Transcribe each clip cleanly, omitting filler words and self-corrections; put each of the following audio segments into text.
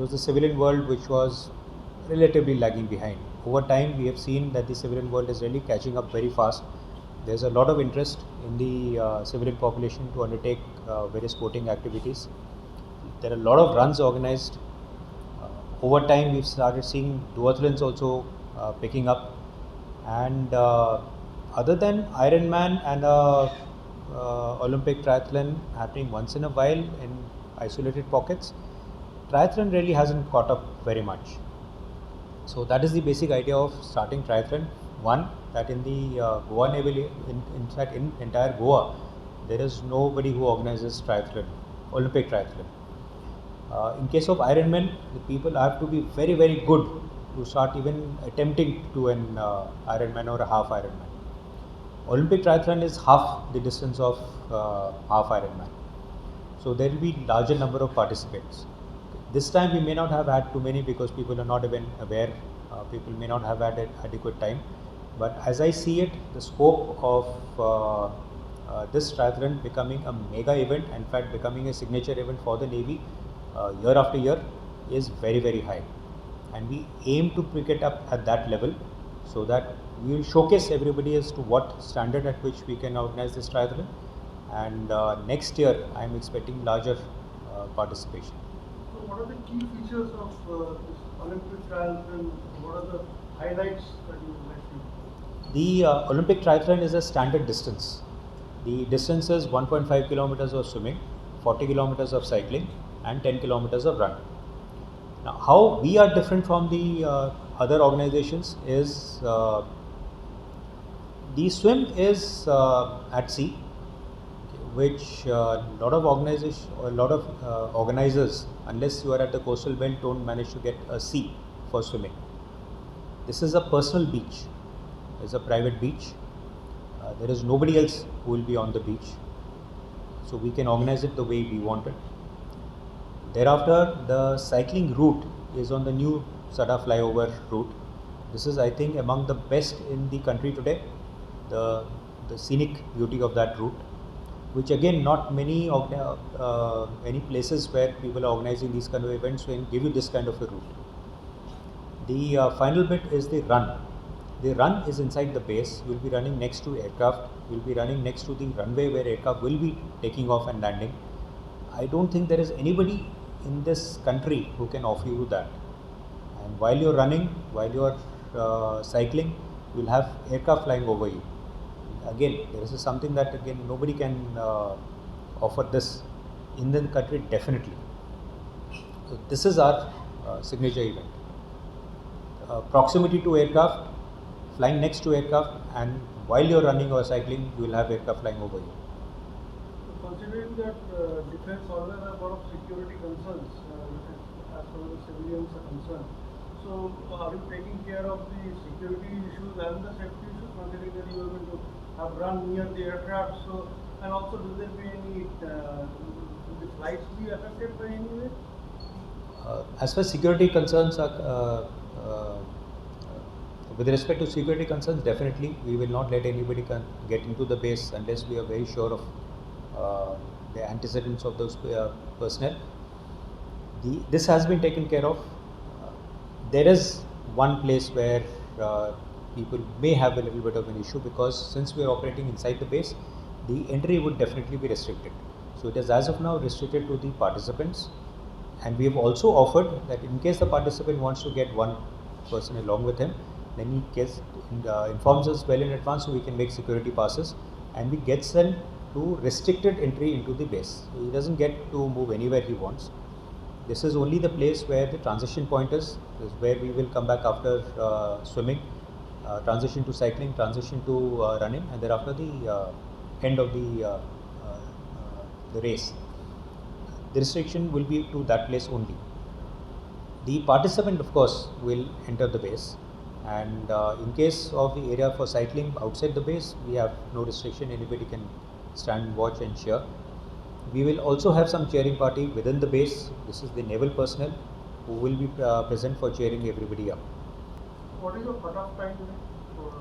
was the civilian world which was relatively lagging behind. Over time, we have seen that the civilian world is really catching up very fast. There's a lot of interest in the civilian population to undertake various sporting activities. There are a lot of runs organized. Over time, we've started seeing duathlons also picking up. And other than Ironman and Olympic triathlon happening once in a while in isolated pockets, triathlon really hasn't caught up very much. So that is the basic idea of starting triathlon. One, that in the Goa Naval, in fact in entire Goa, there is nobody who organizes triathlon, Olympic triathlon. In case of Ironman, the people have to be very, very good to start even attempting to do an Ironman or a half Ironman. Olympic triathlon is half the distance of half Ironman. So there will be larger number of participants. This time we may not have had too many because people are not even aware, people may not have had adequate time. But as I see it, the scope of this triathlon becoming a mega event, in fact becoming a signature event for the Navy year after year, is very, very high. And we aim to pick it up at that level so that we will showcase everybody as to what standard at which we can organize this triathlon. And next year I am expecting larger participation. So what are the key features of this Olympic triathlon? What are the highlights that you would like to? The Olympic triathlon is a standard distance. The distance is 1.5 kilometers of swimming, 40 kilometers of cycling, and 10 kilometers of run. Now, how we are different from the other organizations is the swim is at sea, which a lot of organizers, unless you are at the coastal belt, don't manage to get a sea for swimming. This is a personal beach. It's a private beach. There is nobody else who will be on the beach, so we can organize it the way we want it. Thereafter, the cycling route is on the new Sada flyover route. This is, I think, among the best in the country today. The scenic beauty of that route, which again, not many places where people are organizing these kind of events will give you this kind of a route. The final bit is the run. The run is inside the base. You will be running next to aircraft. You will be running next to the runway where aircraft will be taking off and landing. I don't think there is anybody in this country who can offer you that. And while you're running, while you're cycling, you will have aircraft flying over you. Again, there is something that again nobody can offer this in the country, definitely. So this is our signature event. Proximity to aircraft, flying next to aircraft, and while you're running or cycling, you will have aircraft flying over you. So considering that defense always has a lot of security concerns as far as the civilians are concerned, so are you taking care of the security issues and the safety issues, considering that you are going to have run near the aircraft? So, and also, will there be any will the flights be affected by any way? As far as security concerns are, with respect to security concerns, definitely we will not let anybody get into the base unless we are very sure of the antecedents of those personnel. This has been taken care of. There is one place where people may have a little bit of an issue, because since we are operating inside the base, the entry would definitely be restricted. So it is as of now restricted to the participants, and we have also offered that in case the participant wants to get one person along with him, then he informs us well in advance, so we can make security passes, and we get sent to restricted entry into the base. So he doesn't get to move anywhere he wants. This is only the place where the transition point is where we will come back after swimming, transition to cycling, transition to running, and thereafter the end of the race. The restriction will be to that place only. The participant, of course, will enter the base, and in case of the area for cycling outside the base, we have no restriction. Anybody can stand, watch and cheer. We will also have some cheering party within the base. This is the naval personnel who will be present for cheering everybody up. What is your cutoff time for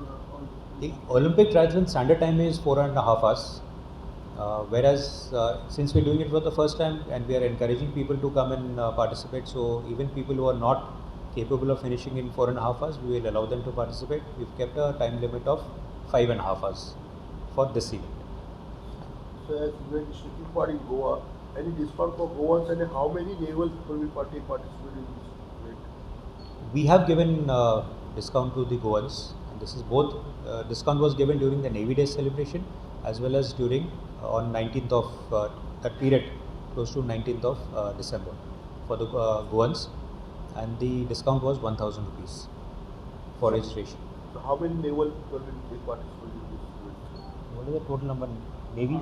The Olympic triathlon standard time is 4.5 hours, Whereas since we're doing it for the first time and we are encouraging people to come and participate, so even people who are not capable of finishing in 4.5 hours, we will allow them to participate. We've kept a time limit of 5.5 hours for this event. So as when shooting for in Goa, any discount for Goans and how many naval people will participate in this event? We have given discount to the Goans, and this is both discount was given during the Navy Day celebration as well as during on 19th of that period, close to 19th of December for the Goans, and the discount was 1,000 rupees for registration. So how many naval people will participate in this event? What is the total number? Navy?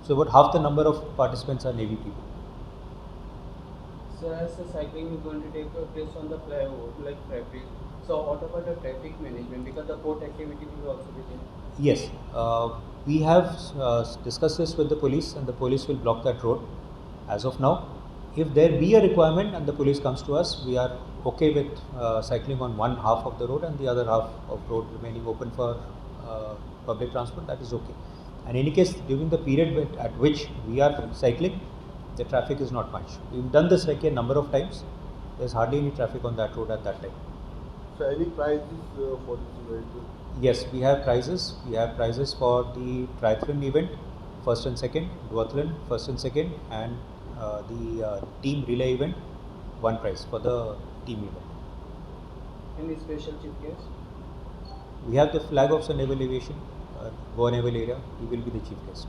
So about half the number of participants are Navy people. So as the cycling is going to take place on the flyover, like fabric. So what about the traffic management? Because the port activity will also be there. Yes, we have discussed this with the police, and the police will block that road as of now. If there be a requirement and the police comes to us, we are okay with cycling on one half of the road and the other half of road remaining open for public transport. That is okay. And in any case, during the period at which we are cycling, the traffic is not much. We've done this like a number of times. There's hardly any traffic on that road at that time. So any prizes for this event? Yes, we have prizes. We have prizes for the triathlon event, first and second, duathlon, first and second, and the team relay event, one prize for the team event. Any special chief guest? We have the flag of Naval Aviation, Goa Naval Area. He will be the chief guest.